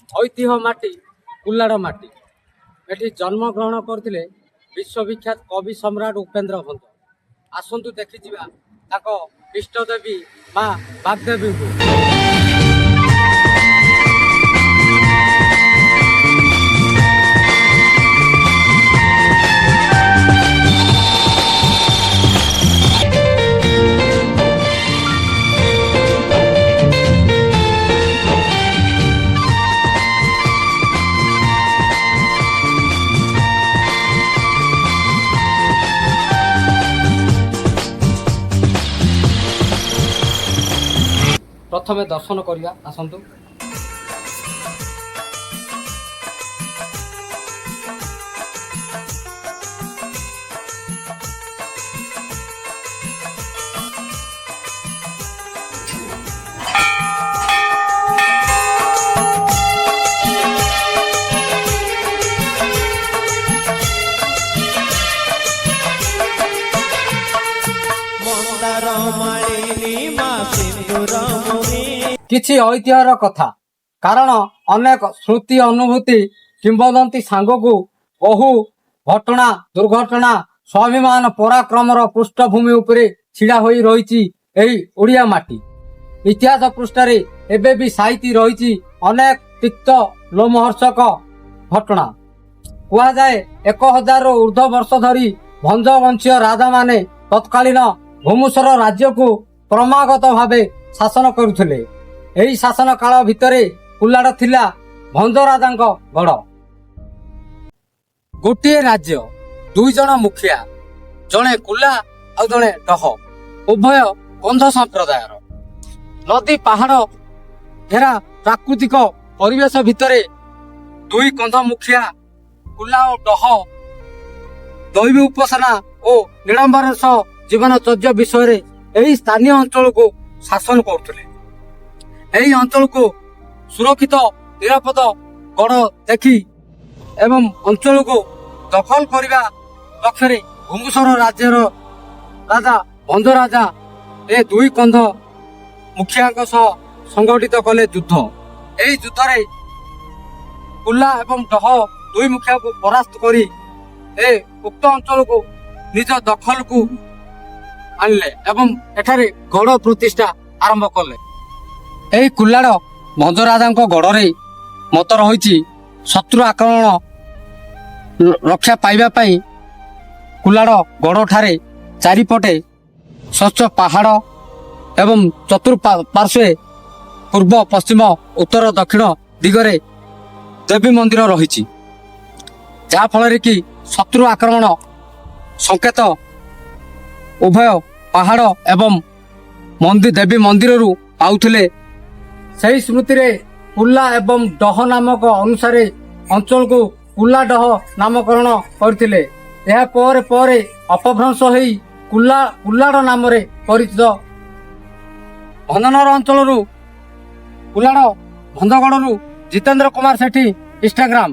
ଐତିହ୍ୟ ମାଟି କୁଲ୍ଲାଡ଼ ମାଟି। ଏଠି ଜନ୍ମଗ୍ରହଣ କରିଥିଲେ ବିଶ୍ୱବିଖ୍ୟାତ କବି ସମ୍ରାଟ ଉପେନ୍ଦ୍ର ଭଞ୍ଜ। ଆସନ୍ତୁ ଦେଖିଯିବା ତାଙ୍କ ଇଷ୍ଟଦେବୀ ମା ବାଗ୍ଦେବୀଙ୍କୁ। ପ୍ରଥମେ ଦର୍ଶନ କରିବା, ଆସନ୍ତୁ। କିଛି ଐତିହ୍ୟର କଥା, କାରଣ ଅନେକ ସ୍ମୃତି ଅନୁଭୂତି କିମ୍ବଦନ୍ତୀ ସାଙ୍ଗକୁ ବହୁ ଘଟଣା ଦୁର୍ଘଟଣା ସ୍ୱାଭିମାନ ପରାକ୍ରମର ପୃଷ୍ଠଭୂମି ଉପରେ ଛିଡ଼ା ହୋଇ ରହିଛି ଏହି ଓଡ଼ିଆ ମାଟି। ଇତିହାସ ପୃଷ୍ଠାରେ ଏବେ ବି ସାଇତି ରହିଛି ଅନେକ ତିକ୍ତ ଲୋମହର୍ଷକ ଘଟଣା। କୁହାଯାଏ 1000ରୁ ଉର୍ଦ୍ଧ୍ୱ ବର୍ଷ ଧରି ଭଞ୍ଜ ବଂଶୀୟ ରାଜାମାନେ ତତ୍କାଳୀନ ଭୂମୁସର ରାଜ୍ୟକୁ କ୍ରମାଗତ ଭାବେ ଶାସନ କରୁଥିଲେ। ଏହି ଶାସନ କାଳ ଭିତରେ କୁଲ୍ଲାଡ଼ ଥିଲା ଭଞ୍ଜ ରାଜାଙ୍କ ଗଡ଼। ଗୋଟିଏ ରାଜ୍ୟ, 2 ଜଣ ମୁଖିଆ, ଜଣେ କୁଲା ଆଉ ଜଣେ ଡହ, ଉଭୟ କନ୍ଧ ସମ୍ପ୍ରଦାୟର। ନଦୀ ପାହାଡ଼ ଘେରା ପ୍ରାକୃତିକ ପରିବେଶ ଭିତରେ 2 କନ୍ଧ ମୁଖିଆ କୁଲା ଓ ଡହ ଦୈବୀ ଉପାସନା ଓ ନିଡ଼ମ୍ବର ସହ ଜୀବନଚର୍ଯ୍ୟା ବିଷୟରେ ଏହି ସ୍ଥାନୀୟ ଅଞ୍ଚଳକୁ ଶାସନ କରୁଥିଲେ। ଏହି ଅଞ୍ଚଳକୁ ସୁରକ୍ଷିତ ନିରାପଦ ଗଡ଼ ଦେଖି ଏବଂ ଅଞ୍ଚଳକୁ ଦଖଲ କରିବା ଲକ୍ଷ୍ୟରେ ଭୂମୁସର ରାଜ୍ୟର ରାଜା ଭଞ୍ଜ ରାଜା ଏ 2 କନ୍ଧ ମୁଖିଆଙ୍କ ସହ ସଂଗଠିତ କଲେ ଯୁଦ୍ଧ। ଏହି ଯୁଦ୍ଧରେ କୁଲା ଏବଂ ଡହ 2 ମୁଖିଆକୁ ପରାସ୍ତ କରି ଏ ଉକ୍ତ ଅଞ୍ଚଳକୁ ନିଜ ଦଖଲକୁ ଆଣିଲେ ଏବଂ ଏଠାରେ ଗଡ଼ ପ୍ରତିଷ୍ଠା ଆରମ୍ଭ କଲେ। ଏହି କୁଲ୍ଲାଡ଼ ଭଞ୍ଜ ରାଜାଙ୍କ ଗଡ଼ରେ ମତ ରହିଛି ଶତ୍ରୁ ଆକ୍ରମଣ ରକ୍ଷା ପାଇବା ପାଇଁ କୁଲ୍ଲାଡ଼ ଗଡ଼ଠାରେ ଚାରିପଟେ ସ୍ୱଚ୍ଛ ପାହାଡ଼ ଏବଂ ଚତୁଃପାର୍ଶ୍ୱରେ ପୂର୍ବ ପଶ୍ଚିମ ଉତ୍ତର ଦକ୍ଷିଣ ଦିଗରେ ଦେବୀ ମନ୍ଦିର ରହିଛି, ଯାହାଫଳରେ କି ଶତ୍ରୁ ଆକ୍ରମଣ ସଂକେତ ଉଭୟ ପାହାଡ଼ ଏବଂ ଦେବୀ ମନ୍ଦିରରୁ ପାଉଥିଲେ। ସେହି ସ୍ମୃତିରେ କୁଲା ଏବଂ ଡହ ନାମକ ଅନୁସାରେ ଅଞ୍ଚଳକୁ କୁଲ୍ଲାଡହ ନାମକରଣ କରିଥିଲେ। ଏହା ପରେ ପରେ ଅପଭ୍ରଂଶ ହୋଇ କୁଲ୍ଲାଡ଼ ନାମରେ ପରିଚିତ। ଭଞ୍ଜନଗର ଅଞ୍ଚଳରୁ କୁଲ୍ଲାଡ଼ ଭଞ୍ଜଗଡ଼ରୁ ଜିତେନ୍ଦ୍ର କୁମାର ସେଠୀ, ଇନ୍ଷ୍ଟାଗ୍ରାମ।